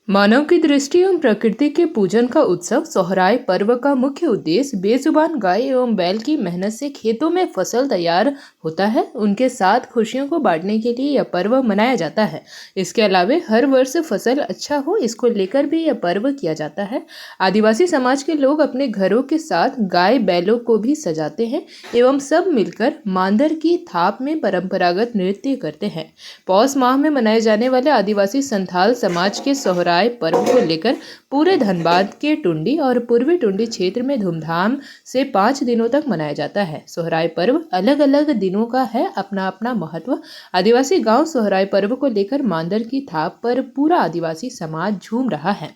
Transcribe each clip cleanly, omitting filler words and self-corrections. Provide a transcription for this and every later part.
मानव की दृष्टि एवं प्रकृति के पूजन का उत्सव सोहराय पर्व का मुख्य उद्देश्य बेजुबान गाय एवं बैल की मेहनत से खेतों में फसल तैयार होता है, उनके साथ खुशियों को बांटने के लिए यह पर्व मनाया जाता है। इसके अलावा हर वर्ष फसल अच्छा हो, इसको लेकर भी यह पर्व किया जाता है। आदिवासी समाज के लोग अपने घरों के साथ गाय बैलों को भी सजाते हैं एवं सब मिलकर मांदर की थाप में परंपरागत नृत्य करते हैं। पौष माह में मनाए जाने वाले आदिवासी संथाल समाज के सोहराय पर्व को लेकर पूरे धनबाद के टुंडी और पूर्वी टुंडी क्षेत्र में धूमधाम से 5 दिनों तक मनाया जाता है। सोहराय पर्व अलग अलग दिनों का है अपना अपना महत्व। आदिवासी गांव सोहराय पर्व को लेकर मांदर की थाप पर पूरा आदिवासी समाज झूम रहा है।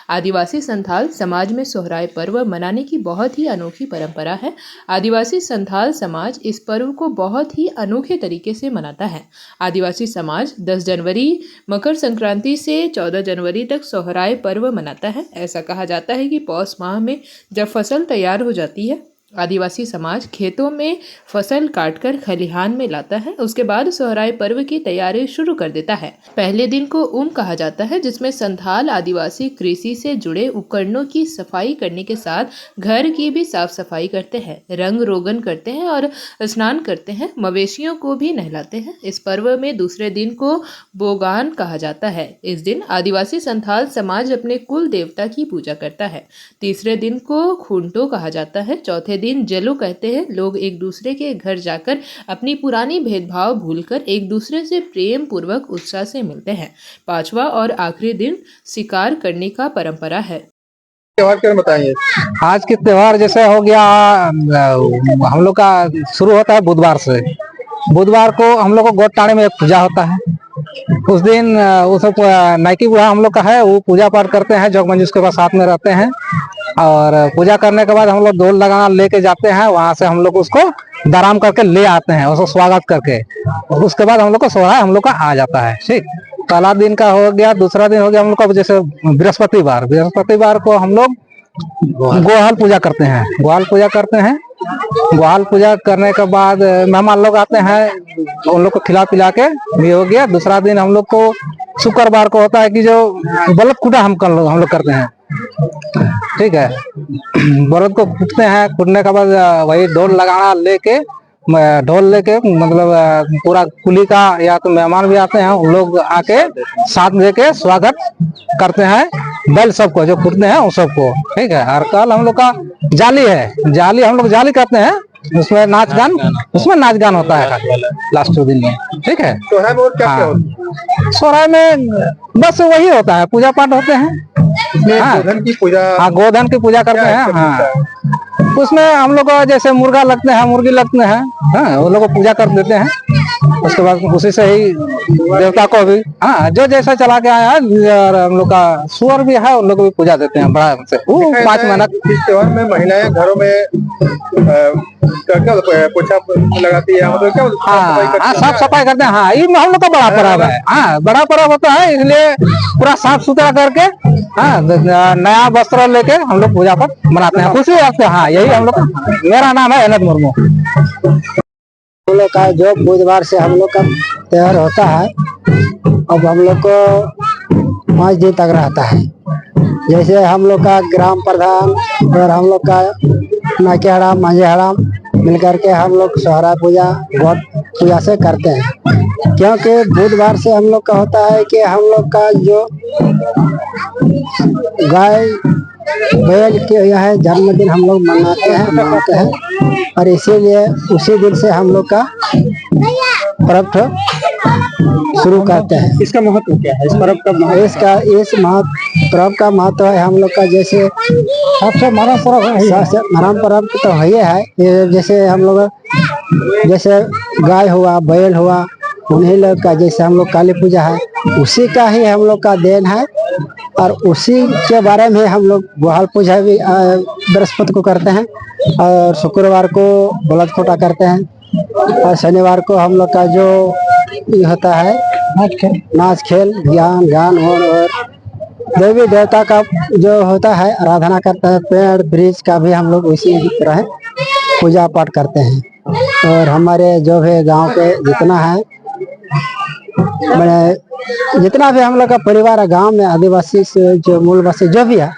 आदिवासी संथाल समाज में सोहराय पर्व मनाने की बहुत ही अनोखी परंपरा है। आदिवासी संथाल समाज इस पर्व को बहुत ही अनोखे तरीके से मनाता है। आदिवासी समाज 10 जनवरी मकर संक्रांति से 14 जनवरी तक सोहराय पर्व मनाता है। ऐसा कहा जाता है कि पौष माह में जब फसल तैयार हो जाती है, आदिवासी समाज खेतों में फसल काटकर खलिहान में लाता है। उसके बाद सोहराय पर्व की तैयारी शुरू कर देता है। पहले दिन को कहा जाता है, जिसमें संथाल आदिवासी कृषि से जुड़े उपकरणों की सफाई करने के साथ घर की भी साफ सफाई करते हैं, रंग रोगन करते हैं और स्नान करते हैं। मवेशियों को भी नहलाते हैं। इस पर्व में दूसरे दिन को बोगान कहा जाता है। इस दिन आदिवासी संथाल समाज अपने कुल देवता की पूजा करता है। तीसरे दिन को खूंटो कहा जाता है। चौथे दिन जलो कहते हैं। लोग एक दूसरे के घर जाकर अपनी पुरानी भेदभाव भूलकर एक दूसरे से प्रेम पूर्वक उत्साह से मिलते हैं। पांचवा और आखिरी दिन शिकार करने का परंपरा है। त्योहार के बारे में बताइए। आज के त्योहार जैसे हो गया, हम लोग का शुरू होता है बुधवार से। बुधवार को हम लोग को गोटाणे में एक पूजा होता है। उस दिन उस नाइकी बूढ़ा हम लोग का है, वो पूजा पाठ करते हैं, जोग मंजूस के पास साथ में रहते हैं। और पूजा करने के बाद हम लोग ढोल लगाना लेके जाते हैं। वहां से हम लोग उसको दाराम करके ले आते हैं, उसको स्वागत करके। उसके बाद हम लोग को सोहराय हम लोग का आ जाता है। ठीक, पहला दिन का हो गया। दूसरा दिन हो गया हम लोग का जैसे बृहस्पतिवार को हम लोग गोहाल पूजा करते हैं। गोहाल पूजा करने के बाद मेहमान लोग आते हैं, उन लोग को खिला पिला के ये हो गया। दूसरा दिन हम लोग को शुक्रवार को होता है कि जो बलद कूटा हम लोग करते हैं। ठीक है, बलद को कूटते हैं। कूटने के बाद वही ढोल लगाना लेके, ढोल लेके मतलब पूरा कुली का या तो मेहमान भी आते हैं, उन लोग आके साथ लेके स्वागत करते हैं बैल सबको, जो कूटते हैं उन सबको। ठीक है, और कल हम लोग का जाली है। जाली हम लोग जाली करते हैं, उसमें नाच गान होता है लास्ट दिन में। ठीक है, सोहराय में बस वही होता है, पूजा पाठ होते हैं। गोधन की पूजा, गोधन की पूजा करते हैं। हाँ, उसमें हम लोग जैसे मुर्गा लगते हैं, मुर्गी लगते हैं। हाँ, वो लोग को पूजा कर देते हैं। उसके बाद उसी से ही देवता को भी, हाँ, जो जैसा चला के आया है। और हम लोग का सुअर भी है, उन लोग को भी पूजा देते हैं बड़ा से। 5 महीना इस त्योहार में महिलाएं घरों में क्या पोछा लगाती है, मतलब क्या साफ सफाई करते हैं। हाँ, ये हम लोग का बड़ा पर्व है। हाँ, बड़ा पर्व होता है, इसलिए पूरा साफ सुथरा करके, हाँ, नया वस्त्र लेके हम लोग पूजा पाठ मनाते हैं, खुशी रखते हैं। हाँ, यही हम लोग का। मेरा नाम है एनत मुर्मू। हम लोग का जो बुधवार से हम लोग का त्योहार होता है, अब हम लोग को 5 दिन तक रहता है। जैसे हम लोग का ग्राम प्रधान और हम लोग का नाके हड़ाम मांझे हड़ाम मिलकर के हम लोग सोहराय पूजा बहुत पूजा से करते हैं। क्योंकि बुधवार से हम लोग का होता है कि हम लोग का जो गाय बैल के यह जन्मदिन हम लोग मनाते हैं और इसीलिए उसी दिन से हम लोग का पर्व शुरू करते हैं। इसका महत्व क्या है? इस पर्व का इस पर्व का महत्व है हम लोग का, जैसे सबसे मरम पर्व तो है। ये जैसे हम लोग जैसे गाय हुआ, बैल हुआ, उन्हीं लोग का जैसे हम लोग काली पूजा है, उसी का ही हम लोग का देन है। और उसी के बारे में हम लोग गोहाल पूजा भी बृहस्पति को करते हैं, और शुक्रवार को बलद खोटा करते हैं, और शनिवार को हम लोग का जो होता है नाच खेल गान और देवी देवता का जो होता है आराधना करते हैं। पेड़ ब्रिज का भी हम लोग उसी तरह पूजा पाठ करते हैं। और हमारे जो भी गांव के जितना है मैंने जितना भी हम लोग का परिवार है गांव में, आदिवासी से जो मूलवासी जो भी है,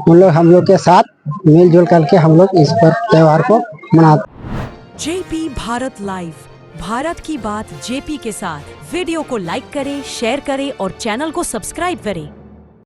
उन लोग हम लोग के साथ मिलजुल करके हम लोग इस पर त्योहार को मनाते। जेपी भारत लाइव, भारत की बात जेपी के साथ। वीडियो को लाइक करें, शेयर करें और चैनल को सब्सक्राइब करें।